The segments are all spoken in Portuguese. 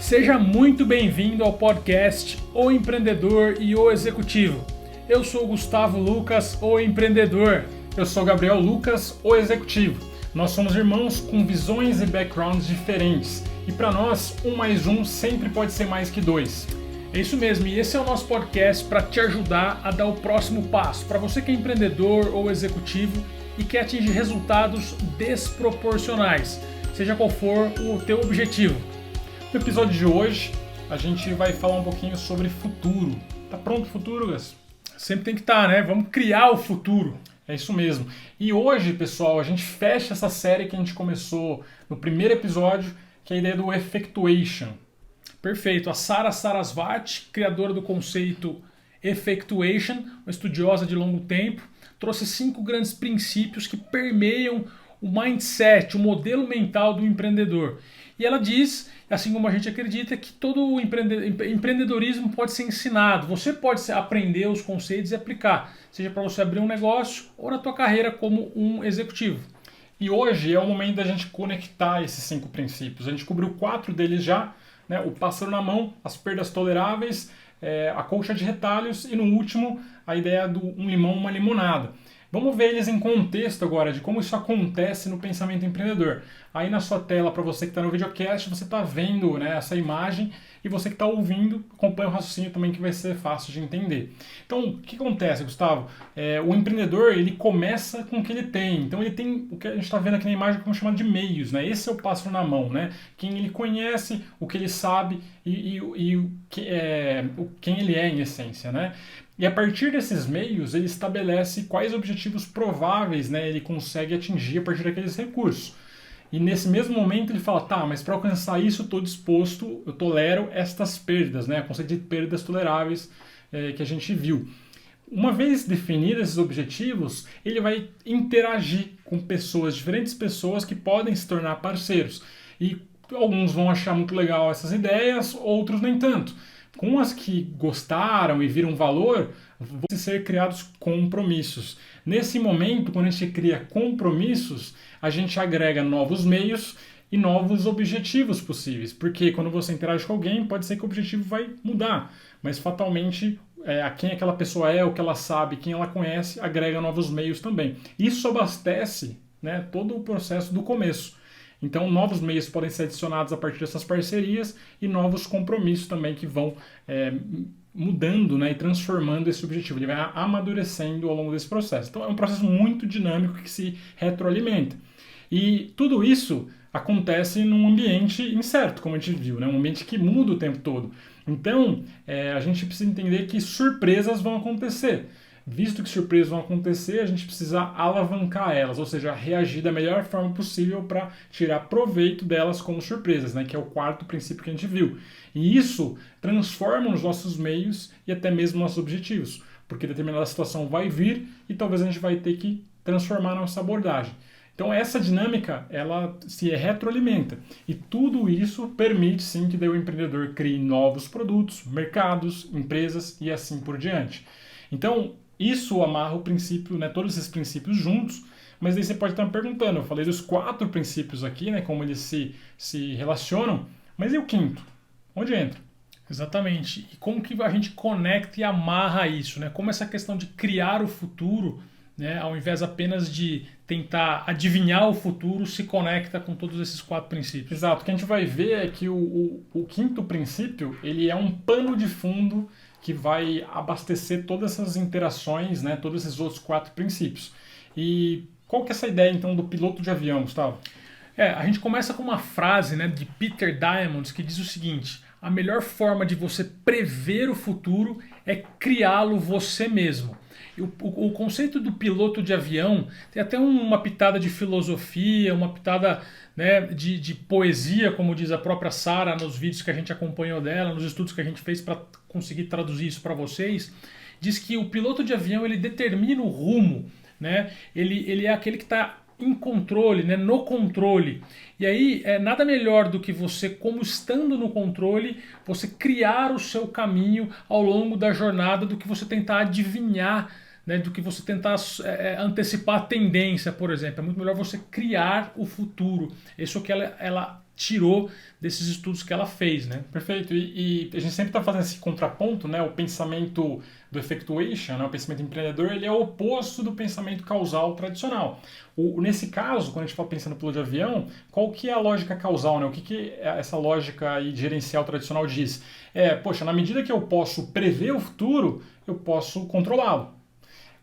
Seja muito bem-vindo ao podcast O Empreendedor e o Executivo. Eu sou Gustavo Lucas, o empreendedor. Eu sou Gabriel Lucas, o executivo. Nós somos irmãos com visões e backgrounds diferentes. E para nós, 1 mais 1 sempre pode ser mais que 2. É isso mesmo, e esse é o nosso podcast para te ajudar a dar o próximo passo. Para você que é empreendedor ou executivo e quer atingir resultados desproporcionais, seja qual for o teu objetivo. No episódio de hoje, a gente vai falar um pouquinho sobre futuro. Tá pronto o futuro, Gus? Sempre tem que estar, né? Vamos criar o futuro. É isso mesmo. E hoje, pessoal, a gente fecha essa série que a gente começou no primeiro episódio, que é a ideia do Effectuation. Perfeito. A Sara Sarasvati, criadora do conceito Effectuation, uma estudiosa de longo tempo, trouxe 5 grandes princípios que permeiam o mindset, o modelo mental do empreendedor. E ela diz, assim como a gente acredita, que todo o empreendedorismo pode ser ensinado. Você pode aprender os conceitos e aplicar, seja para você abrir um negócio ou na tua carreira como um executivo. E hoje é o momento da gente conectar esses 5 princípios. A gente cobriu 4 deles já, né? O pássaro na mão, as perdas toleráveis, a colcha de retalhos e no último a ideia do um limão, uma limonada. Vamos ver eles em contexto agora de como isso acontece no pensamento empreendedor. Aí na sua tela, para você que está no videocast, você está vendo, né, essa imagem, e você que está ouvindo, acompanha o raciocínio também, que vai ser fácil de entender. Então, o que acontece, Gustavo? O empreendedor, ele começa com o que ele tem. Então, ele tem o que a gente está vendo aqui na imagem como chamado de meios, né? Esse é o pássaro na mão, né? Quem ele conhece, o que ele sabe e quem ele é em essência, né? E a partir desses meios, ele estabelece quais objetivos prováveis, né, ele consegue atingir a partir daqueles recursos. E nesse mesmo momento ele fala, tá, mas para alcançar isso eu estou disposto, eu tolero estas perdas, né, o conceito de perdas toleráveis que a gente viu. Uma vez definidos esses objetivos, ele vai interagir com pessoas, diferentes pessoas que podem se tornar parceiros. E alguns vão achar muito legal essas ideias, outros nem tanto. Com as que gostaram e viram valor, vão ser criados compromissos. Nesse momento, quando a gente cria compromissos, a gente agrega novos meios e novos objetivos possíveis. Porque quando você interage com alguém, pode ser que o objetivo vai mudar, mas fatalmente a quem aquela pessoa é, o que ela sabe, quem ela conhece, agrega novos meios também. Isso abastece, né, todo o processo do começo. Então, novos meios podem ser adicionados a partir dessas parcerias e novos compromissos também que vão mudando, né, e transformando esse objetivo. Ele vai amadurecendo ao longo desse processo. Então, é um processo muito dinâmico que se retroalimenta. E tudo isso acontece num ambiente incerto, como a gente viu, né, um ambiente que muda o tempo todo. Então, a gente precisa entender que surpresas vão acontecer. Visto que surpresas vão acontecer, a gente precisa alavancar elas, ou seja, reagir da melhor forma possível para tirar proveito delas como surpresas, né, que é o 4º princípio que a gente viu. E isso transforma os nossos meios e até mesmo nossos objetivos, porque determinada situação vai vir e talvez a gente vai ter que transformar a nossa abordagem. Então essa dinâmica, ela se retroalimenta. E tudo isso permite sim que daí o empreendedor crie novos produtos, mercados, empresas e assim por diante. Então, isso amarra o princípio, né, todos esses princípios juntos, mas daí você pode estar me perguntando, eu falei dos 4 princípios aqui, né, como eles se relacionam, mas e o 5º? Onde entra? Exatamente. E como que a gente conecta e amarra isso, né? Como essa questão de criar o futuro, né, ao invés apenas de tentar adivinhar o futuro, se conecta com todos esses 4 princípios. Exato. O que a gente vai ver é que o 5º princípio, ele é um pano de fundo que vai abastecer todas essas interações, né, todos esses outros 4 princípios. E qual que é essa ideia, então, do piloto de avião, Gustavo? A gente começa com uma frase, né, de Peter Diamandis que diz o seguinte: a melhor forma de você prever o futuro é criá-lo você mesmo. E o conceito do piloto de avião tem até uma pitada de filosofia, uma pitada, né, de poesia, como diz a própria Sara nos vídeos que a gente acompanhou dela, nos estudos que a gente fez para conseguir traduzir isso para vocês. Diz que o piloto de avião ele determina o rumo, né? Ele é aquele que está em controle, né, no controle. E aí nada melhor do que você, como estando no controle, você criar o seu caminho ao longo da jornada do que você tentar adivinhar né, do que você tentar antecipar a tendência, por exemplo. É muito melhor você criar o futuro. Isso é o que ela tirou desses estudos que ela fez, né? Perfeito. E a gente sempre está fazendo esse contraponto, né? O pensamento do effectuation, né? O pensamento empreendedor, ele é o oposto do pensamento causal tradicional. Nesse caso, quando a gente fala pensando no piloto de avião, qual que é a lógica causal, né? O que essa lógica aí gerencial tradicional diz? Poxa, na medida que eu posso prever o futuro, eu posso controlá-lo.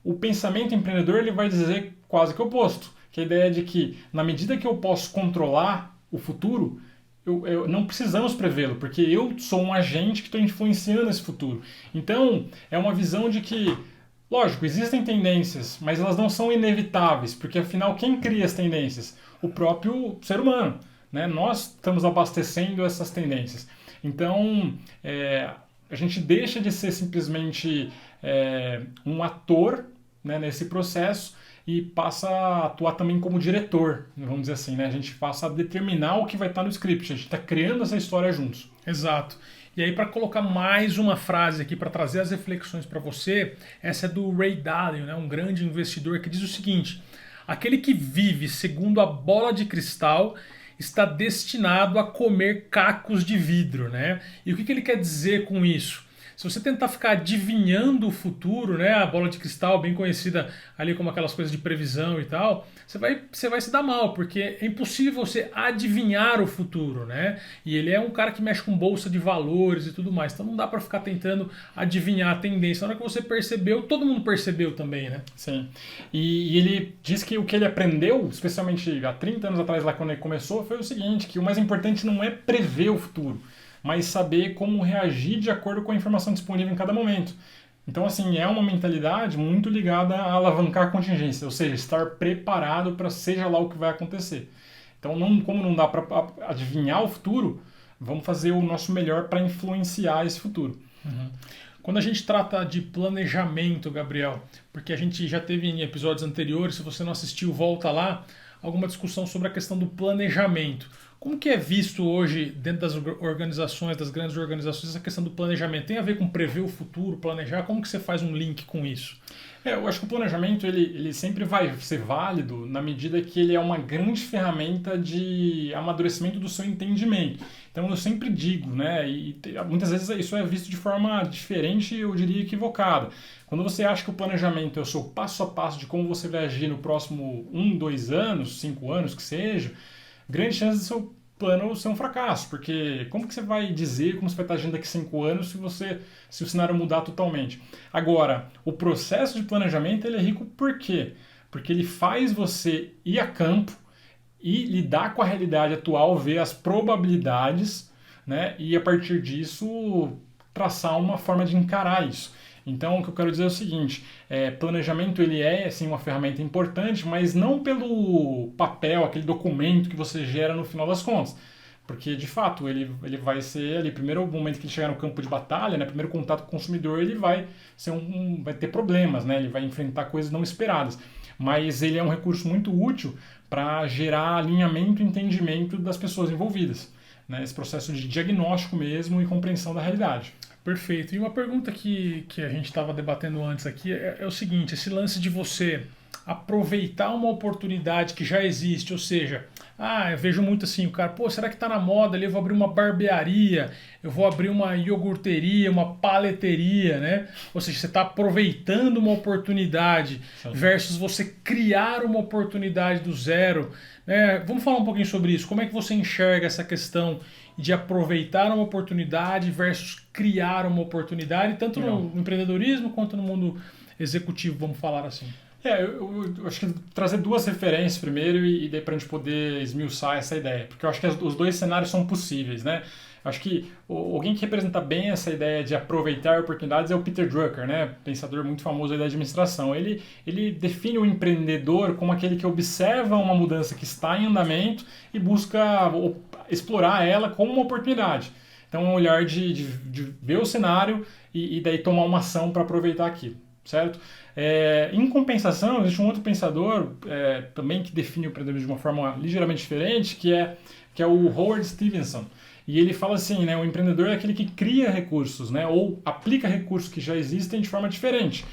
O pensamento empreendedor, ele vai dizer quase que o oposto, que a ideia é de que, na medida que eu posso controlar o futuro, eu não precisamos prevê-lo, porque eu sou um agente que estou influenciando esse futuro. Então, é uma visão de que, lógico, existem tendências, mas elas não são inevitáveis, porque afinal, quem cria as tendências? O próprio ser humano, né? Nós estamos abastecendo essas tendências. Então, a gente deixa de ser simplesmente um ator, né, nesse processo, e passa a atuar também como diretor, vamos dizer assim, né? A gente passa a determinar o que vai estar no script, a gente está criando essa história juntos. Exato. E aí, para colocar mais uma frase aqui para trazer as reflexões para você, essa é do Ray Dalio, né? Um grande investidor, que diz o seguinte: aquele que vive segundo a bola de cristal está destinado a comer cacos de vidro, né? E o que ele quer dizer com isso? Se você tentar ficar adivinhando o futuro, né, a bola de cristal, bem conhecida ali como aquelas coisas de previsão e tal, você vai se dar mal, porque é impossível você adivinhar o futuro, né? E ele é um cara que mexe com bolsa de valores e tudo mais, então não dá para ficar tentando adivinhar a tendência. Na hora que você percebeu, todo mundo percebeu também, né? Sim. E ele diz que o que ele aprendeu, especialmente há 30 anos atrás, lá quando ele começou, foi o seguinte, que o mais importante não é prever o futuro, mas saber como reagir de acordo com a informação disponível em cada momento. Então, assim, é uma mentalidade muito ligada a alavancar a contingência, ou seja, estar preparado para seja lá o que vai acontecer. Então, como não dá para adivinhar o futuro, vamos fazer o nosso melhor para influenciar esse futuro. Uhum. Quando a gente trata de planejamento, Gabriel, porque a gente já teve em episódios anteriores, se você não assistiu, volta lá, alguma discussão sobre a questão do planejamento. Como que é visto hoje dentro das organizações, das grandes organizações, essa questão do planejamento? Tem a ver com prever o futuro, planejar? Como que você faz um link com isso? Eu acho que o planejamento ele sempre vai ser válido na medida que ele é uma grande ferramenta de amadurecimento do seu entendimento. Então eu sempre digo, né, e muitas vezes isso é visto de forma diferente, eu diria equivocada. Quando você acha que o planejamento é o seu passo a passo de como você vai agir no próximo 1, 2 anos, 5 anos que seja, grande chance do seu plano ser um fracasso, porque como que você vai dizer como você vai estar agindo daqui a 5 anos se o cenário mudar totalmente? Agora, o processo de planejamento ele é rico por quê? Porque ele faz você ir a campo e lidar com a realidade atual, ver as probabilidades, né, e a partir disso traçar uma forma de encarar isso. Então, o que eu quero dizer é o seguinte, planejamento ele é sim uma ferramenta importante, mas não pelo papel, aquele documento que você gera no final das contas. Porque, de fato, ele vai ser ali, primeiro momento que ele chegar no campo de batalha, né, primeiro contato com o consumidor, ele vai ser vai ter problemas, né, ele vai enfrentar coisas não esperadas. Mas ele é um recurso muito útil para gerar alinhamento e entendimento das pessoas envolvidas, né, esse processo de diagnóstico mesmo e compreensão da realidade. Perfeito. E uma pergunta que a gente estava debatendo antes aqui é o seguinte, esse lance de você aproveitar uma oportunidade que já existe, ou seja, eu vejo muito assim, o cara, pô, será que está na moda ali, eu vou abrir uma barbearia, eu vou abrir uma iogurteria, uma paleteria, né? Ou seja, você está aproveitando uma oportunidade versus você criar uma oportunidade do zero. Vamos falar um pouquinho sobre isso. Como é que você enxerga essa questão de aproveitar uma oportunidade versus criar uma oportunidade, tanto no empreendedorismo quanto no mundo executivo, vamos falar assim? Eu acho que trazer duas referências primeiro e daí para a gente poder esmiuçar essa ideia, porque eu acho que os dois cenários são possíveis, né? Acho que alguém que representa bem essa ideia de aproveitar oportunidades é o Peter Drucker, né? Pensador muito famoso da administração. Ele define o empreendedor como aquele que observa uma mudança que está em andamento e busca explorar ela como uma oportunidade. Então é um olhar de ver o cenário e daí tomar uma ação para aproveitar aquilo, certo? Em compensação, existe um outro pensador também que define o empreendedorismo de uma forma ligeiramente diferente, que é o Howard Stevenson. E ele fala assim, né, o empreendedor é aquele que cria recursos, né, ou aplica recursos que já existem de forma diferente.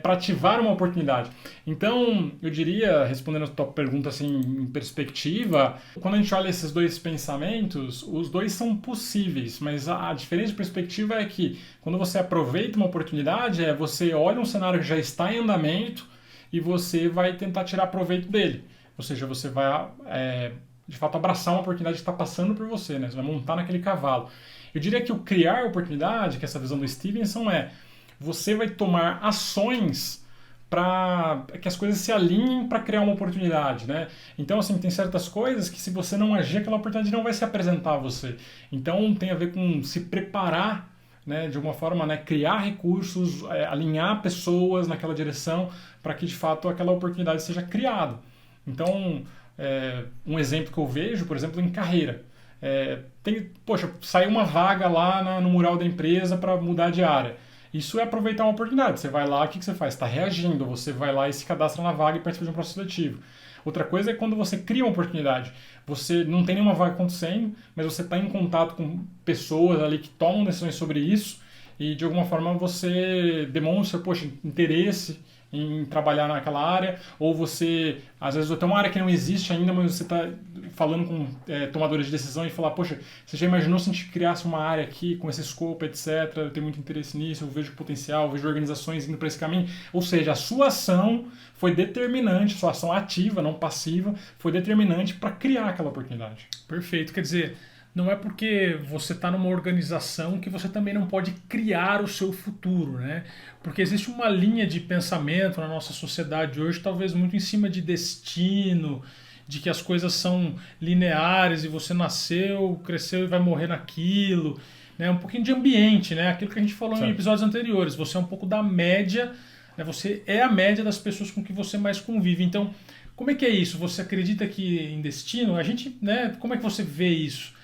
para ativar uma oportunidade. Então, eu diria, respondendo a tua pergunta assim, em perspectiva, quando a gente olha esses dois pensamentos, os dois são possíveis, mas a diferença de perspectiva é que quando você aproveita uma oportunidade, você olha um cenário que já está em andamento e você vai tentar tirar proveito dele. Ou seja, você vai, de fato, abraçar uma oportunidade que está passando por você, né? Você vai montar naquele cavalo. Eu diria que o criar oportunidade, que é essa visão do Stevenson, você vai tomar ações para que as coisas se alinhem para criar uma oportunidade, né? Então, assim, tem certas coisas que se você não agir, aquela oportunidade não vai se apresentar a você. Então, tem a ver com se preparar, né, de alguma forma, né, criar recursos, alinhar pessoas naquela direção para que, de fato, aquela oportunidade seja criada. Então, um exemplo que eu vejo, por exemplo, em carreira. Saiu uma vaga lá no mural da empresa para mudar de área. Isso é aproveitar uma oportunidade. Você vai lá, o que você faz? Está reagindo, você vai lá e se cadastra na vaga e participa de um processo seletivo. Outra coisa é quando você cria uma oportunidade. Você não tem nenhuma vaga acontecendo, mas você está em contato com pessoas ali que tomam decisões sobre isso e de alguma forma você demonstra, interesse em trabalhar naquela área, ou você, às vezes, tem uma área que não existe ainda, mas você está falando com tomadores de decisão e falar, você já imaginou se a gente criasse uma área aqui com esse escopo, etc, eu tenho muito interesse nisso, eu vejo potencial, eu vejo organizações indo para esse caminho. Ou seja, a sua ação foi determinante, sua ação ativa, não passiva, foi determinante para criar aquela oportunidade. Perfeito, quer dizer, não é porque você está numa organização que você também não pode criar o seu futuro, né? Porque existe uma linha de pensamento na nossa sociedade hoje, talvez muito em cima de destino, de que as coisas são lineares e você nasceu, cresceu e vai morrer naquilo, né? Um pouquinho de ambiente, né? Aquilo que a gente falou em episódios anteriores. Você é um pouco da média, né? Você é a média das pessoas com que você mais convive. Então, como é que é isso? Você acredita que em destino? A gente, né? Como é que você vê isso?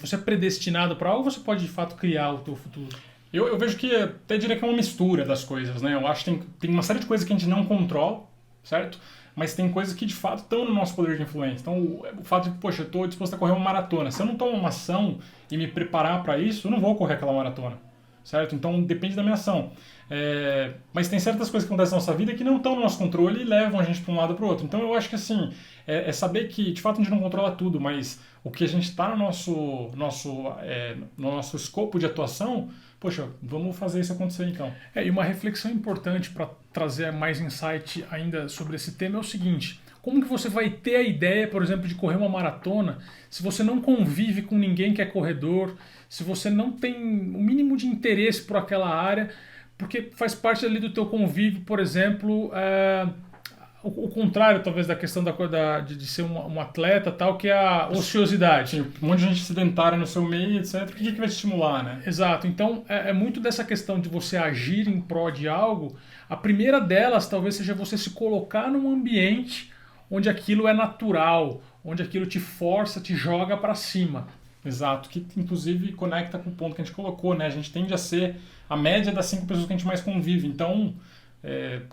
Você é predestinado para algo ou você pode de fato criar o teu futuro? Eu vejo que até diria que é uma mistura das coisas, né? Eu acho que tem uma série de coisas que a gente não controla, certo? Mas tem coisas que de fato estão no nosso poder de influência. Então, o fato de, eu estou disposto a correr uma maratona. Se eu não tomo uma ação e me preparar para isso, eu não vou correr aquela maratona, certo? Então, depende da minha ação. Mas tem certas coisas que acontecem na nossa vida que não estão no nosso controle e levam a gente para um lado ou para o outro. Então, eu acho que assim, saber que de fato a gente não controla tudo, mas o que a gente está no nosso escopo de atuação, vamos fazer isso acontecer então. E uma reflexão importante para trazer mais insight ainda sobre esse tema é o seguinte: como que você vai ter a ideia, por exemplo, de correr uma maratona se você não convive com ninguém que é corredor, se você não tem o mínimo de interesse por aquela área, porque faz parte ali do teu convívio, por exemplo, o contrário talvez da questão de ser um atleta, tal, que é a ociosidade. Sim, um monte de gente sedentária no seu meio, etc. O que vai te estimular, né? Exato. Então, é muito dessa questão de você agir em prol de algo. A primeira delas talvez seja você se colocar num ambiente onde aquilo é natural, onde aquilo te força, te joga para cima. Exato, que inclusive conecta com o ponto que a gente colocou, né? A gente tende a ser a média das 5 pessoas que a gente mais convive. Então,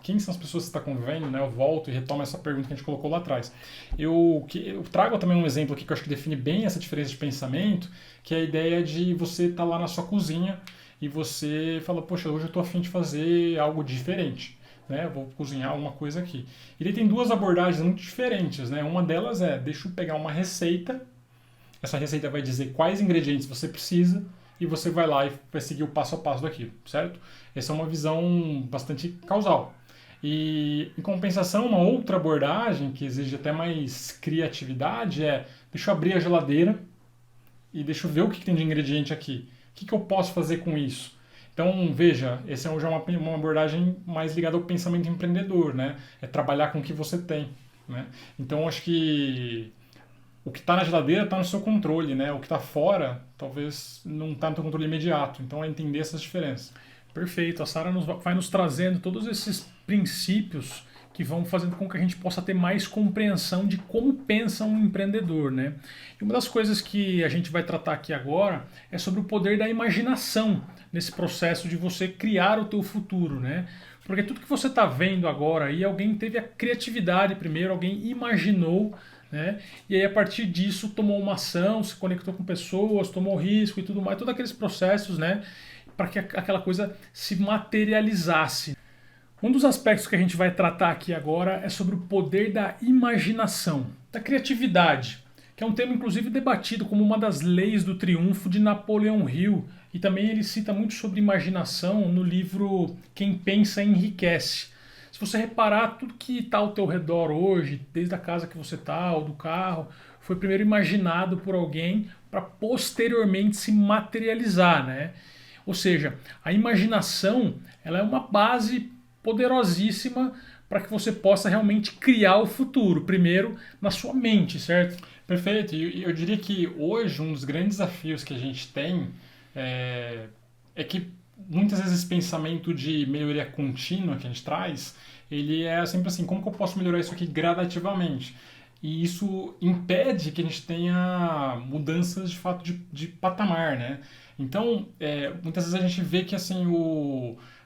quem são as pessoas que você está convivendo, né? Eu volto e retomo essa pergunta que a gente colocou lá atrás. Eu trago também um exemplo aqui que eu acho que define bem essa diferença de pensamento, que é a ideia de você estar lá na sua cozinha e você fala, hoje eu estou a fim de fazer algo diferente, né? Vou cozinhar alguma coisa aqui. E ele tem duas abordagens muito diferentes, né? Uma delas deixa eu pegar uma receita, essa receita vai dizer quais ingredientes você precisa e você vai lá e vai seguir o passo a passo daquilo, certo? Essa é uma visão bastante causal. E, em compensação, uma outra abordagem que exige até mais criatividade deixa eu abrir a geladeira e deixa eu ver o que tem de ingrediente aqui. O que eu posso fazer com isso? Então, veja, essa é já uma abordagem mais ligada ao pensamento empreendedor, né? É trabalhar com o que você tem, né? Então, acho que o que está na geladeira está no seu controle, né? O que está fora, talvez não está no seu controle imediato. Então, é entender essas diferenças. Perfeito. A Sara vai nos trazendo todos esses princípios que vão fazendo com que a gente possa ter mais compreensão de como pensa um empreendedor, né? E uma das coisas que a gente vai tratar aqui agora é sobre o poder da imaginação nesse processo de você criar o teu futuro, né? Porque tudo que você está vendo agora aí, alguém teve a criatividade primeiro, alguém imaginou, né? E aí a partir disso tomou uma ação, se conectou com pessoas, tomou risco e tudo mais, todos aqueles processos, né? Para que aquela coisa se materializasse. Um dos aspectos que a gente vai tratar aqui agora é sobre o poder da imaginação, da criatividade, que é um tema inclusive debatido como uma das leis do triunfo de Napoleão Hill, e também ele cita muito sobre imaginação no livro Quem Pensa Enriquece. Se você reparar, tudo que está ao teu redor hoje, desde a casa que você está ou do carro, foi primeiro imaginado por alguém para posteriormente se materializar, né? Ou seja, a imaginação ela é uma base poderosíssima para que você possa realmente criar o futuro, primeiro na sua mente, certo? Perfeito. E eu diria que hoje um dos grandes desafios que a gente tem é que muitas vezes esse pensamento de melhoria contínua que a gente traz, ele é sempre assim, como que eu posso melhorar isso aqui gradativamente? E isso impede que a gente tenha mudanças de fato de patamar, né? Então, muitas vezes a gente vê que assim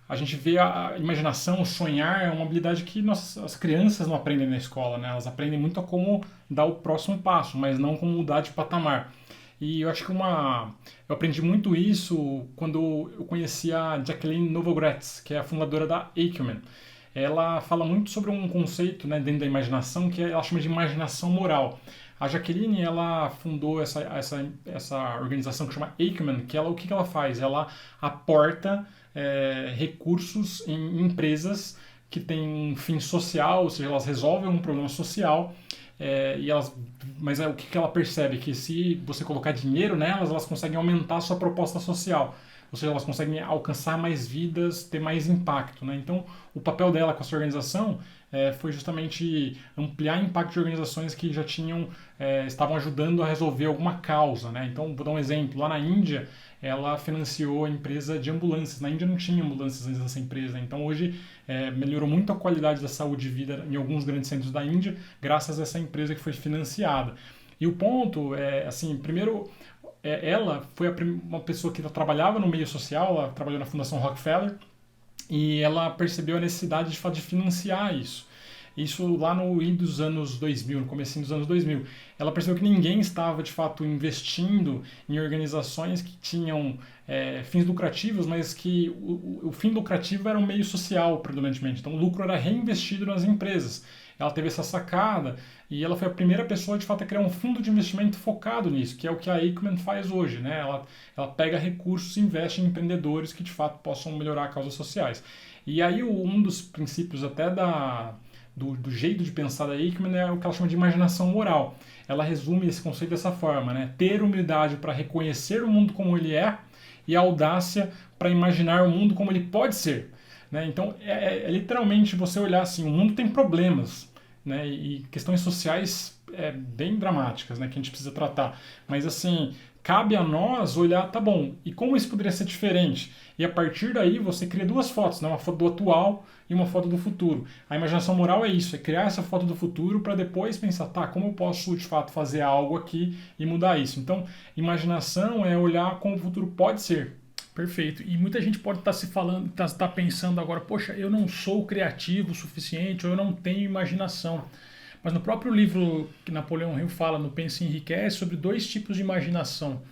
a gente vê a imaginação, o sonhar é uma habilidade que as crianças não aprendem na escola, né? Elas aprendem muito a como dar o próximo passo, mas não como mudar de patamar. E eu acho que eu aprendi muito isso quando eu conheci a Jacqueline Novogratz, que é a fundadora da Acumen. Ela fala muito sobre um conceito, né, dentro da imaginação que ela chama de imaginação moral. A Jaqueline, ela fundou essa organização que chama Acumen, que o que ela faz? Ela aporta recursos em empresas que têm um fim social, ou seja, elas resolvem um problema social, mas o que ela percebe? Que se você colocar dinheiro nelas, elas conseguem aumentar a sua proposta social. Ou seja, elas conseguem alcançar mais vidas, ter mais impacto, né? Então, o papel dela com essa organização foi justamente ampliar o impacto de organizações que já estavam ajudando a resolver alguma causa, né? Então, vou dar um exemplo. Lá na Índia, ela financiou a empresa de ambulâncias. Na Índia não tinha ambulâncias antes dessa empresa. Então, hoje, melhorou muito a qualidade da saúde de vida em alguns grandes centros da Índia, graças a essa empresa que foi financiada. E o ponto é, assim, primeiro, ela foi uma pessoa que trabalhava no meio social, ela trabalhou na Fundação Rockefeller, e ela percebeu a necessidade de fato de financiar isso. Isso lá no início dos anos 2000, no comecinho dos anos 2000. Ela percebeu que ninguém estava de fato investindo em organizações que tinham fins lucrativos, mas que o fim lucrativo era um meio social predominantemente. Então o lucro era reinvestido nas empresas. Ela teve essa sacada e ela foi a primeira pessoa de fato a criar um fundo de investimento focado nisso, que é o que a Acumen faz hoje, né? Ela pega recursos e investe em empreendedores que de fato possam melhorar causas sociais. E aí um dos princípios até do jeito de pensar da Acumen é o que ela chama de imaginação moral. Ela resume esse conceito dessa forma, né? Ter humildade para reconhecer o mundo como ele é e audácia para imaginar o mundo como ele pode ser. Né? Então, literalmente você olhar assim, o mundo tem problemas, né? E questões sociais bem dramáticas, né? Que a gente precisa tratar. Mas assim, cabe a nós olhar, tá bom, e como isso poderia ser diferente? E a partir daí você cria duas fotos, né? Uma foto do atual e uma foto do futuro. A imaginação moral é isso, é criar essa foto do futuro para depois pensar, tá, como eu posso de fato fazer algo aqui e mudar isso? Então, imaginação é olhar como o futuro pode ser. Perfeito. E muita gente pode estar tá pensando agora, poxa, eu não sou criativo o suficiente, ou eu não tenho imaginação. Mas no próprio livro que Napoleão Hill fala, no Pense e Enriquece, sobre dois tipos de imaginação.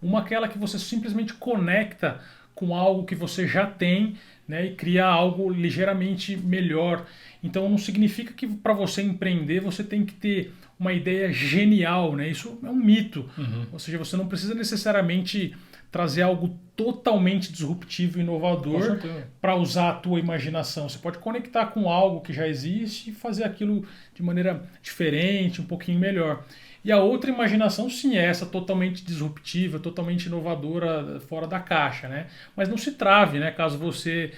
Uma é aquela que você simplesmente conecta com algo que você já tem, né, e cria algo ligeiramente melhor. Então não significa que para você empreender você tem que ter uma ideia genial, né? Isso é um mito. Ou seja, você não precisa necessariamente trazer algo totalmente disruptivo e inovador para usar a tua imaginação. Você pode conectar com algo que já existe e fazer aquilo de maneira diferente, um pouquinho melhor. E a outra imaginação, sim, é essa totalmente disruptiva, totalmente inovadora, fora da caixa, né? Mas não se trave, né? Caso você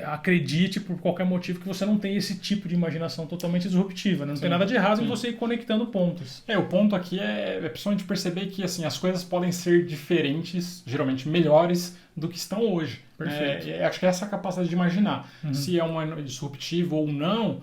acredite por qualquer motivo que você não tem esse tipo de imaginação totalmente disruptiva, né? Não tem nada de errado em você ir conectando pontos. O ponto aqui é principalmente perceber que assim, as coisas podem ser diferentes, geralmente melhores, do que estão hoje. Perfeito. Acho que é essa capacidade de imaginar. Se é uma disruptivo ou não,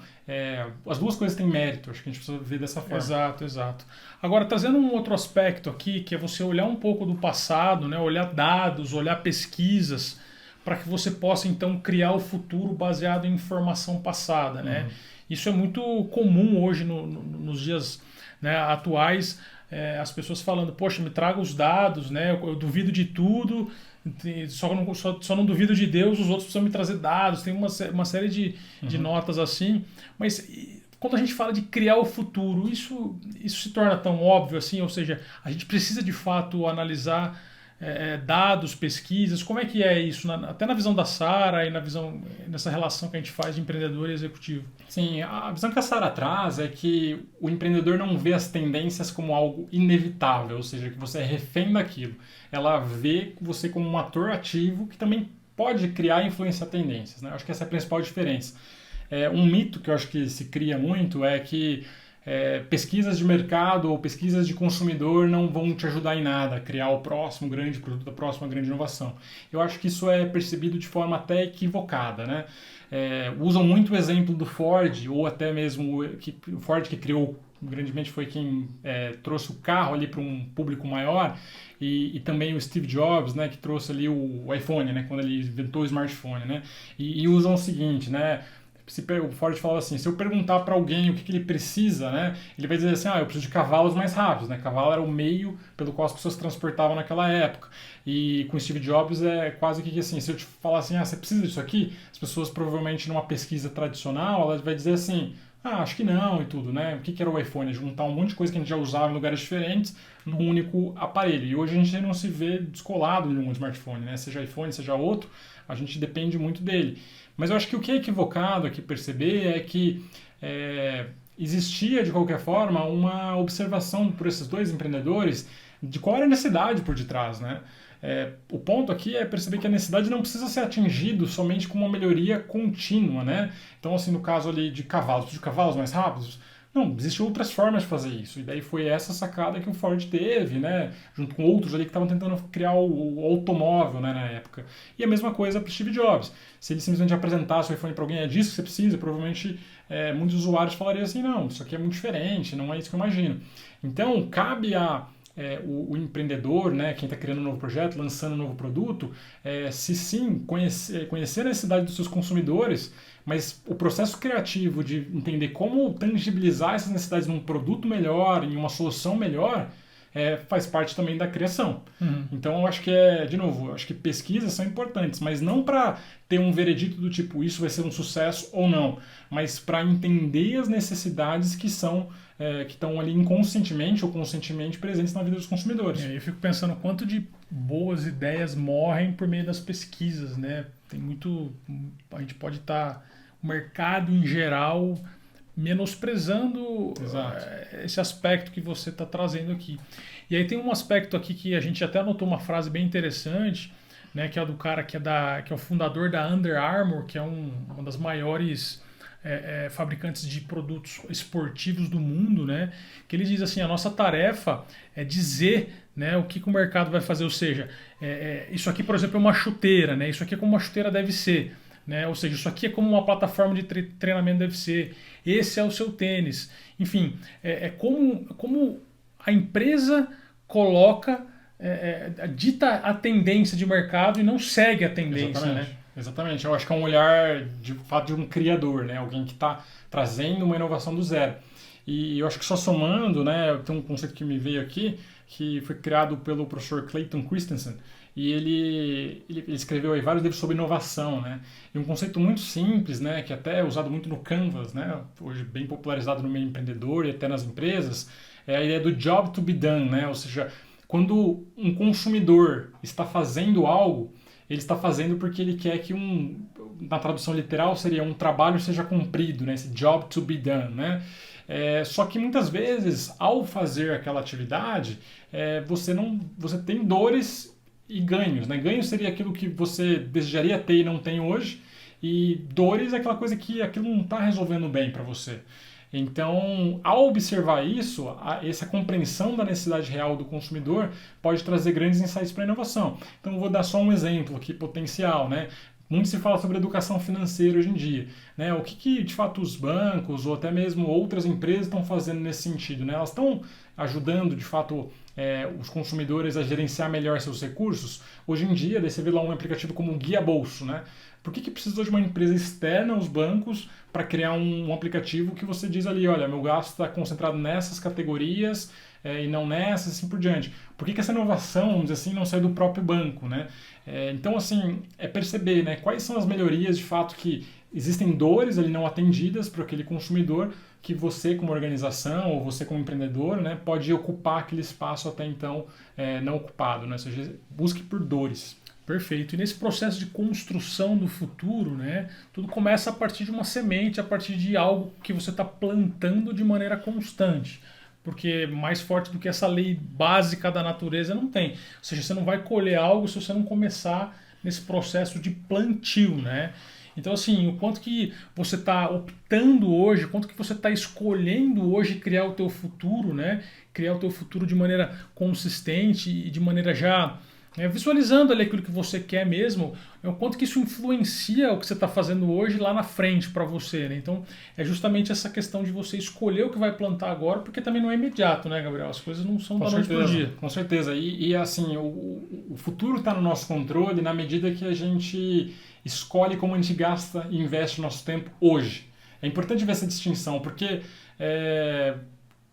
as duas coisas têm mérito. Acho que a gente precisa ver dessa forma. Exato, exato. Agora, trazendo um outro aspecto aqui, que é você olhar um pouco do passado, né? Olhar dados, olhar pesquisas, para que você possa, então, criar o futuro baseado em informação passada. Né? Isso é muito comum hoje nos dias, né, atuais, as pessoas falando, poxa, me traga os dados, né? Eu duvido de tudo, Só não duvido de Deus, os outros precisam me trazer dados, tem uma série de notas assim, mas quando a gente fala de criar o futuro, isso se torna tão óbvio assim, ou seja, a gente precisa de fato analisar dados, pesquisas, como é que é isso, até na visão da Sara e nessa relação que a gente faz de empreendedor e executivo? Sim, a visão que a Sara traz é que o empreendedor não vê as tendências como algo inevitável, ou seja, que você é refém daquilo. Ela vê você como um ator ativo que também pode criar e influenciar tendências, né? Acho que essa é a principal diferença. Um mito que eu acho que se cria muito é que pesquisas de mercado ou pesquisas de consumidor não vão te ajudar em nada a criar o próximo grande produto, a próxima grande inovação. Eu acho que isso é percebido de forma até equivocada, né? Usam muito o exemplo do Ford, ou até mesmo o Ford que criou, grandemente foi quem trouxe o carro ali para um público maior, e também o Steve Jobs, né, que trouxe ali o iPhone, né, quando ele inventou o smartphone, né? E usam o seguinte, né? O Ford falava assim, se eu perguntar para alguém o que ele precisa, né, ele vai dizer assim, eu preciso de cavalos mais rápidos, né? Cavalo era o meio pelo qual as pessoas se transportavam naquela época. E com o Steve Jobs é quase que assim, se eu te falar assim, você precisa disso aqui, as pessoas provavelmente numa pesquisa tradicional, elas vai dizer assim, acho que não e tudo, né? O que era o iPhone? Juntar um monte de coisa que a gente já usava em lugares diferentes num único aparelho. E hoje a gente não se vê descolado de um smartphone, né? Seja iPhone, seja outro, a gente depende muito dele. Mas eu acho que o que é equivocado aqui perceber é que existia, de qualquer forma, uma observação por esses dois empreendedores de qual era a necessidade por detrás, né? O ponto aqui é perceber que a necessidade não precisa ser atingido somente com uma melhoria contínua, né? Então, assim, no caso ali de cavalos mais rápidos, não, existem outras formas de fazer isso. E daí foi essa sacada que o Ford teve, né? Junto com outros ali que estavam tentando criar o automóvel, né, na época. E a mesma coisa para o Steve Jobs. Se ele simplesmente apresentasse o iPhone para alguém, é disso que você precisa, provavelmente muitos usuários falariam assim, não, isso aqui é muito diferente, não é isso que eu imagino. Então, cabe o empreendedor, né, quem está criando um novo projeto, lançando um novo produto, se sim conhecer a necessidade dos seus consumidores, mas o processo criativo de entender como tangibilizar essas necessidades num produto melhor, em uma solução melhor, faz parte também da criação. Uhum. Então, eu acho que de novo, eu acho que pesquisas são importantes, mas não para ter um veredito do tipo, isso vai ser um sucesso ou não, mas para entender as necessidades que estão ali inconscientemente ou conscientemente presentes na vida dos consumidores. Eu fico pensando quanto de boas ideias morrem por meio das pesquisas, né? A gente pode estar, o mercado em geral, menosprezando esse aspecto que você está trazendo aqui. E aí tem um aspecto aqui que a gente até anotou uma frase bem interessante, né, que é do cara que é o fundador da Under Armour, que é uma das maiores fabricantes de produtos esportivos do mundo, né, que ele diz assim, a nossa tarefa é dizer, né, o que o mercado vai fazer, ou seja, isso aqui, por exemplo, é uma chuteira, né, isso aqui é como uma chuteira deve ser. Né? Ou seja, isso aqui é como uma plataforma de treinamento deve ser. Esse é o seu tênis. Enfim, como a empresa coloca, dita a tendência de mercado e não segue a tendência. Exatamente. Né? Exatamente. Eu acho que é um olhar de fato de um criador, né? Alguém que está trazendo uma inovação do zero. E eu acho que só somando, né, tem um conceito que me veio aqui, que foi criado pelo professor Clayton Christensen, e ele escreveu aí vários livros sobre inovação, né? E um conceito muito simples, né, que até é usado muito no Canvas, né, hoje bem popularizado no meio empreendedor e até nas empresas, é a ideia do job to be done, né? Ou seja, quando um consumidor está fazendo algo, ele está fazendo porque ele quer que na tradução literal seria um trabalho seja cumprido, né? Esse job to be done, né? Só que muitas vezes, ao fazer aquela atividade, você tem dores e ganhos, né? Ganhos seria aquilo que você desejaria ter e não tem hoje, e dores é aquela coisa que aquilo não está resolvendo bem para você. Então, ao observar isso, essa compreensão da necessidade real do consumidor pode trazer grandes insights para a inovação. Então, eu vou dar só um exemplo aqui potencial, né? Muito se fala sobre educação financeira hoje em dia, né? O que de fato os bancos ou até mesmo outras empresas estão fazendo nesse sentido, né? Elas estão ajudando de fato os consumidores a gerenciar melhor seus recursos. Hoje em dia, daí você vê lá um aplicativo como o Guia Bolso, né? Por que precisou de uma empresa externa aos bancos para criar um aplicativo que você diz ali, olha, meu gasto está concentrado nessas categorias e não nessas, assim por diante. Por que essa inovação, vamos dizer assim, não sai do próprio banco, né? Então, assim, é perceber, né, quais são as melhorias de fato que existem dores ali não atendidas para aquele consumidor que você como organização ou você como empreendedor, né, pode ocupar aquele espaço até então não ocupado, né? Ou seja, busque por dores. Perfeito. E nesse processo de construção do futuro, né, tudo começa a partir de uma semente, a partir de algo que você está plantando de maneira constante. Porque mais forte do que essa lei básica da natureza não tem. Ou seja, você não vai colher algo se você não começar nesse processo de plantio, né? Então, assim, o quanto que você está optando hoje, o quanto que você está escolhendo hoje criar o teu futuro, né? Criar o teu futuro de maneira consistente e de maneira já visualizando ali aquilo que você quer mesmo, o quanto que isso influencia o que você está fazendo hoje lá na frente para você, né? Então, é justamente essa questão de você escolher o que vai plantar agora, porque também não é imediato, né, Gabriel? As coisas não são da noite pro dia. Com certeza. E assim, o futuro está no nosso controle na medida que a gente escolhe como a gente gasta e investe o nosso tempo hoje. É importante ver essa distinção, porque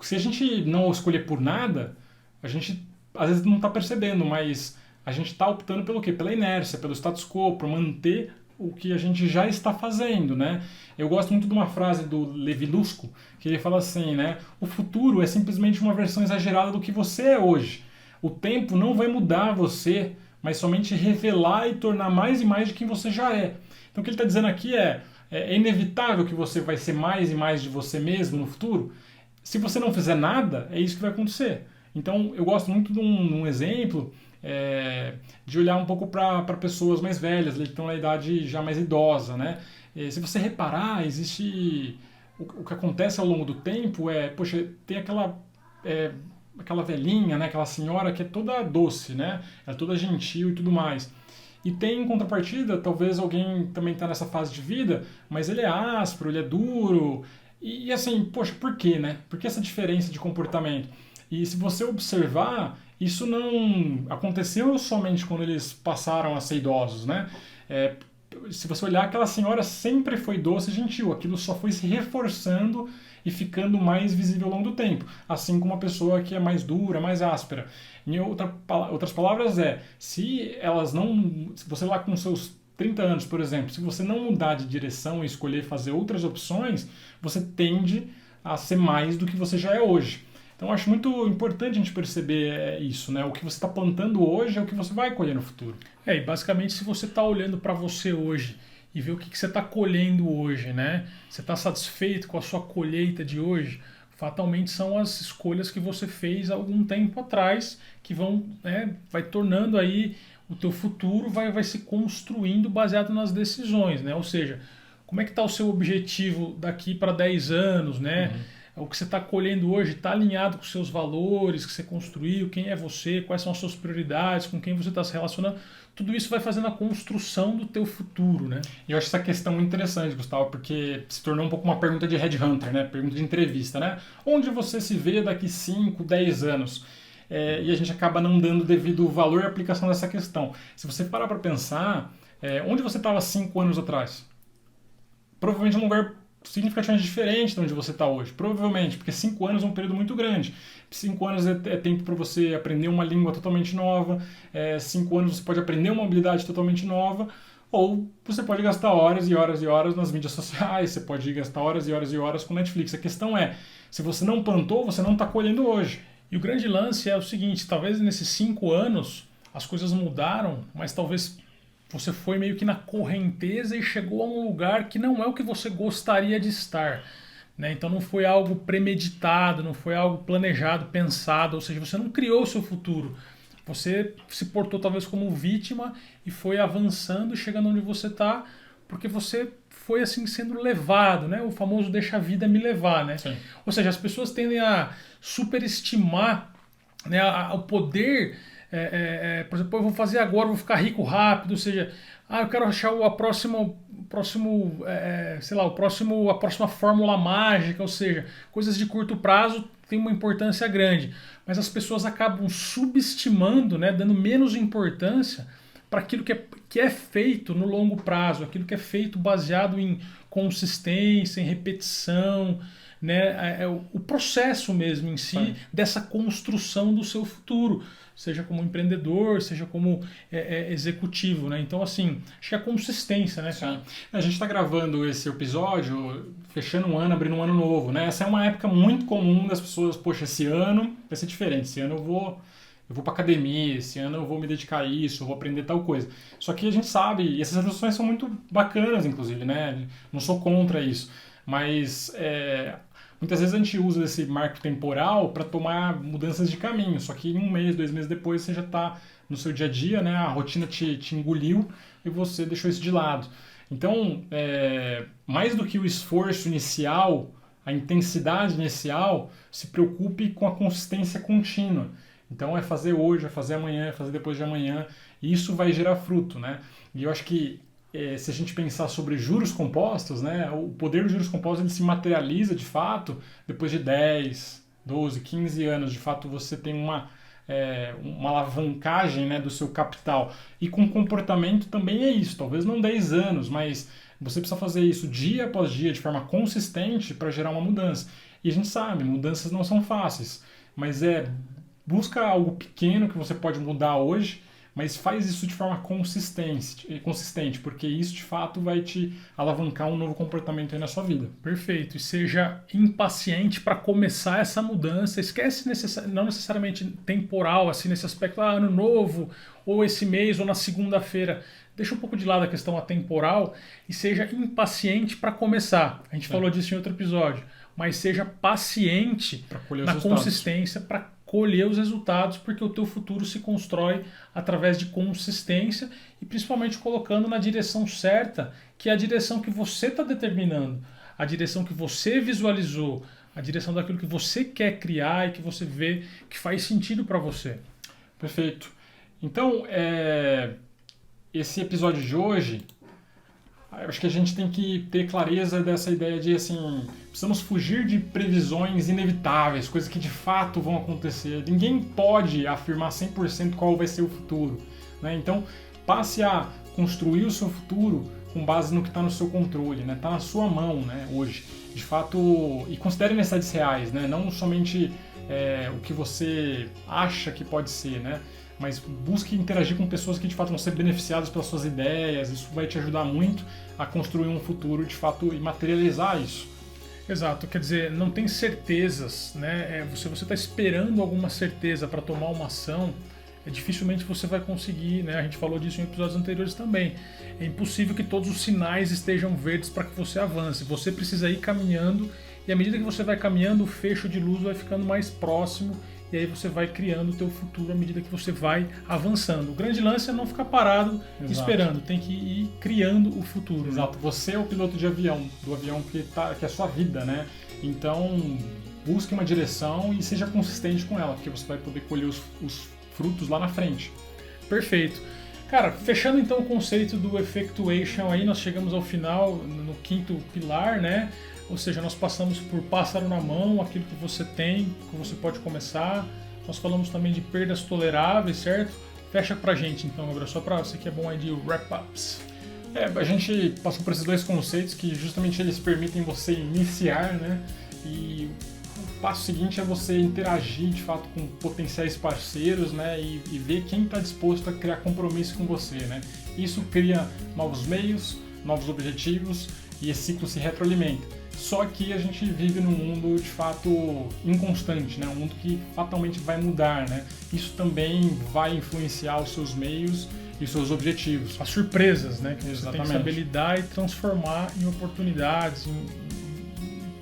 se a gente não escolher por nada, a gente às vezes não está percebendo, mas a gente está optando pelo quê? Pela inércia, pelo status quo, por manter o que a gente já está fazendo, né? Eu gosto muito de uma frase do Levi Lusko, que ele fala assim, né? O futuro é simplesmente uma versão exagerada do que você é hoje. O tempo não vai mudar você, mas somente revelar e tornar mais e mais de quem você já é. Então o que ele está dizendo aqui é inevitável que você vai ser mais e mais de você mesmo no futuro. Se você não fizer nada, é isso que vai acontecer. Então eu gosto muito de um exemplo de olhar um pouco para pessoas mais velhas, que estão na idade já mais idosa, né? Se você reparar, existe o que acontece ao longo do tempo poxa, tem aquela velhinha, né? Aquela senhora que é toda doce, né? Ela é toda gentil e tudo mais. E tem em contrapartida, talvez alguém também está nessa fase de vida, mas ele é áspero, ele é duro. E assim, poxa, por quê, né? Por que essa diferença de comportamento? E se você observar, isso não aconteceu somente quando eles passaram a ser idosos, né? Se você olhar, aquela senhora sempre foi doce e gentil. Aquilo só foi se reforçando e ficando mais visível ao longo do tempo. Assim como uma pessoa que é mais dura, mais áspera. Em outras palavras, se você lá com seus 30 anos, por exemplo, se você não mudar de direção e escolher fazer outras opções, você tende a ser mais do que você já é hoje. Então, eu acho muito importante a gente perceber isso, né? O que você está plantando hoje é o que você vai colher no futuro. E basicamente, se você está olhando para você hoje e ver o que você está colhendo hoje, né? Você está satisfeito com a sua colheita de hoje? Fatalmente são as escolhas que você fez há algum tempo atrás que vão, vai tornando aí o teu futuro, vai se construindo baseado nas decisões, né? Ou seja, como é que está o seu objetivo daqui para 10 anos, né? O que você está colhendo hoje está alinhado com os seus valores que você construiu, quem é você, quais são as suas prioridades, com quem você está se relacionando. Tudo isso vai fazendo a construção do teu futuro, né? E eu acho essa questão muito interessante, Gustavo, porque se tornou um pouco uma pergunta de headhunter, né? Pergunta de entrevista, né? Onde você se vê daqui 5, 10 anos? E a gente acaba não dando devido valor e aplicação dessa questão. Se você parar para pensar, onde você estava 5 anos atrás? Provavelmente num lugar significativamente diferente de onde você está hoje. Provavelmente, porque 5 anos é um período muito grande. 5 anos é tempo para você aprender uma língua totalmente nova, 5 anos você pode aprender uma habilidade totalmente nova, ou você pode gastar horas e horas e horas nas mídias sociais, você pode gastar horas e horas e horas com Netflix. A questão se você não plantou, você não está colhendo hoje. E o grande lance é o seguinte, talvez nesses 5 anos as coisas mudaram, mas talvez você foi meio que na correnteza e chegou a um lugar que não é o que você gostaria de estar, né? Então não foi algo premeditado, não foi algo planejado, pensado, ou seja, você não criou o seu futuro. Você se portou talvez como vítima e foi avançando, chegando onde você está, porque você foi assim sendo levado, né? O famoso deixa a vida me levar, né? Sim. Ou seja, as pessoas tendem a superestimar, né, o poder. Por exemplo, eu vou fazer agora, vou ficar rico rápido, ou seja, eu quero achar a próxima fórmula mágica, ou seja, coisas de curto prazo têm uma importância grande, mas as pessoas acabam subestimando, né, dando menos importância para aquilo que é feito no longo prazo, aquilo que é feito baseado em consistência, em repetição, né? O processo mesmo em si dessa construção do seu futuro, seja como empreendedor, seja como executivo, né? Então, assim, acho que a consistência, né? Sim. A gente está gravando esse episódio fechando um ano, abrindo um ano novo, né? Essa é uma época muito comum das pessoas, poxa, esse ano vai ser diferente, esse ano eu vou para academia, esse ano eu vou me dedicar a isso, eu vou aprender tal coisa. Só que a gente sabe, e essas resoluções são muito bacanas, inclusive, né? Não sou contra isso, mas muitas vezes a gente usa esse marco temporal para tomar mudanças de caminho, só que em 1 mês, 2 meses depois você já está no seu dia a dia, né? A rotina te engoliu e você deixou isso de lado. Então, mais do que o esforço inicial, a intensidade inicial, se preocupe com a consistência contínua. Então é fazer hoje, é fazer amanhã, é fazer depois de amanhã, e isso vai gerar fruto, né? E eu acho que se a gente pensar sobre juros compostos, né, o poder dos juros compostos ele se materializa de fato depois de 10, 12, 15 anos. De fato você tem uma alavancagem, né, do seu capital. E com comportamento também é isso, talvez não 10 anos, mas você precisa fazer isso dia após dia de forma consistente para gerar uma mudança. E a gente sabe, mudanças não são fáceis, mas busca algo pequeno que você pode mudar hoje, mas faz isso de forma consistente, porque isso de fato vai te alavancar um novo comportamento aí na sua vida. Perfeito. E seja impaciente para começar essa mudança. Esquece não necessariamente temporal, assim, nesse aspecto, ano novo, ou esse mês, ou na segunda-feira. Deixa um pouco de lado a questão atemporal e seja impaciente para começar. A gente falou disso em outro episódio. Mas seja paciente na consistência para colher os resultados, porque o teu futuro se constrói através de consistência e principalmente colocando na direção certa, que é a direção que você está determinando, a direção que você visualizou, a direção daquilo que você quer criar e que você vê que faz sentido para você. Perfeito. Então, esse episódio de hoje, eu acho que a gente tem que ter clareza dessa ideia de, assim, precisamos fugir de previsões inevitáveis, coisas que de fato vão acontecer. Ninguém pode afirmar 100% qual vai ser o futuro, né? Então, passe a construir o seu futuro com base no que está no seu controle, né? Está na sua mão, né, hoje. De fato, e considere necessidades reais, né? Não somente o que você acha que pode ser, né? Mas busque interagir com pessoas que de fato vão ser beneficiadas pelas suas ideias. Isso vai te ajudar muito a construir um futuro de fato e materializar isso. Exato, quer dizer, não tem certezas, né? Se você está esperando alguma certeza para tomar uma ação, dificilmente você vai conseguir, né? A gente falou disso em episódios anteriores também. É impossível que todos os sinais estejam verdes para que você avance. Você precisa ir caminhando e à medida que você vai caminhando, o fecho de luz vai ficando mais próximo. E aí você vai criando o teu futuro à medida que você vai avançando. O grande lance é não ficar parado esperando, tem que ir criando o futuro. Exato, você é o piloto de avião, do avião que é a sua vida, né? Então, busque uma direção e seja consistente com ela, porque você vai poder colher os frutos lá na frente. Perfeito. Cara, fechando então o conceito do effectuation aí, nós chegamos ao final, no 5º pilar, né? Ou seja, nós passamos por pássaro na mão, aquilo que você tem, que você pode começar. Nós falamos também de perdas toleráveis, certo? Fecha pra gente então, Gabriel, só pra você que é bom aí de wrap-ups. A gente passou por esses 2 conceitos que justamente eles permitem você iniciar, né? E o passo seguinte é você interagir de fato com potenciais parceiros, né? E ver quem está disposto a criar compromisso com você, né? Isso cria novos meios, novos objetivos e esse ciclo se retroalimenta. Só que a gente vive num mundo de fato inconstante, né? Um mundo que fatalmente vai mudar, né? Isso também vai influenciar os seus meios e os seus objetivos. As surpresas, né? Que você Exatamente. tem que saber lidar e transformar em oportunidades, em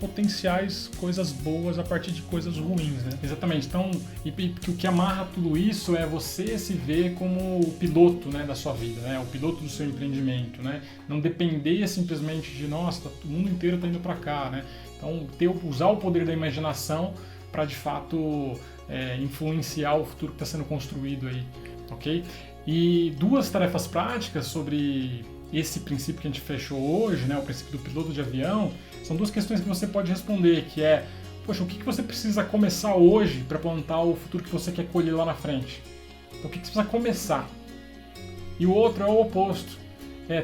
potenciais coisas boas a partir de coisas ruins, né? Exatamente. Então, o que amarra tudo isso é você se ver como o piloto, né, da sua vida, né? O piloto do seu empreendimento, né? Não depender simplesmente de, nossa, o mundo inteiro está indo para cá, né? Então, usar o poder da imaginação para, de fato, influenciar o futuro que está sendo construído aí, ok? E 2 tarefas práticas sobre esse princípio que a gente fechou hoje, né, o princípio do piloto de avião, são 2 questões que você pode responder, que é, poxa, o que você precisa começar hoje para plantar o futuro que você quer colher lá na frente? Então, o que você precisa começar? E o outro é o oposto.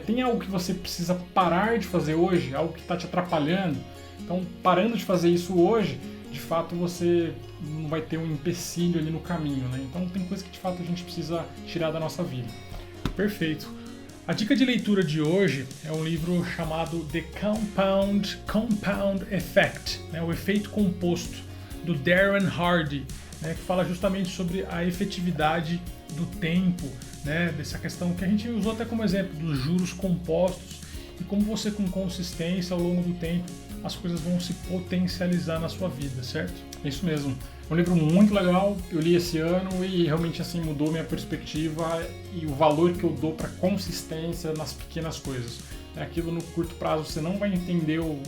Tem algo que você precisa parar de fazer hoje, algo que está te atrapalhando. Então, parando de fazer isso hoje, de fato você não vai ter um empecilho ali no caminho, né? Então tem coisa que de fato a gente precisa tirar da nossa vida. Perfeito. A dica de leitura de hoje é um livro chamado The Compound Effect, né? O efeito composto, do Darren Hardy, né? Que fala justamente sobre a efetividade do tempo, né? Dessa questão que a gente usou até como exemplo, dos juros compostos e como você com consistência ao longo do tempo as coisas vão se potencializar na sua vida, certo? É isso mesmo. É um livro muito legal, eu li esse ano e realmente assim mudou minha perspectiva e o valor que eu dou para consistência nas pequenas coisas. Aquilo no curto prazo você não vai entender o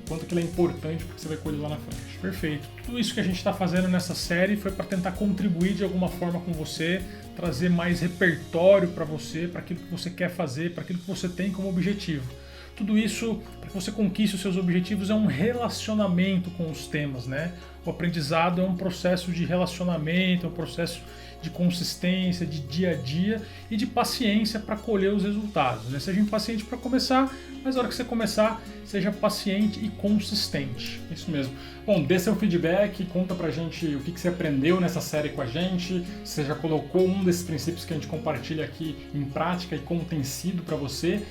quanto que ele é importante porque você vai colher lá na frente. Perfeito. Tudo isso que a gente está fazendo nessa série foi para tentar contribuir de alguma forma com você, trazer mais repertório para você, para aquilo que você quer fazer, para aquilo que você tem como objetivo. Tudo isso, para que você conquiste os seus objetivos, é um relacionamento com os temas, né? O aprendizado é um processo de relacionamento, é um processo de consistência, de dia a dia e de paciência para colher os resultados, né? Seja impaciente para começar, mas na hora que você começar, seja paciente e consistente. Isso mesmo. Bom, dê seu feedback, conta pra gente o que você aprendeu nessa série com a gente, se você já colocou um desses princípios que a gente compartilha aqui em prática e como tem sido para você.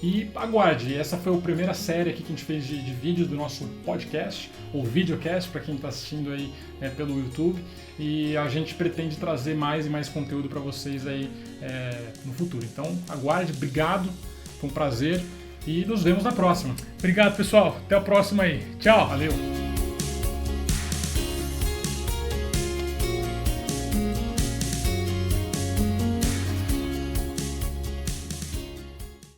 E aguarde, essa foi a primeira série aqui que a gente fez de vídeos do nosso podcast, ou videocast, para quem está assistindo aí pelo YouTube. E a gente pretende trazer mais e mais conteúdo para vocês aí no futuro. Então aguarde, obrigado, foi um prazer e nos vemos na próxima. Obrigado, pessoal. Até a próxima aí. Tchau. Valeu.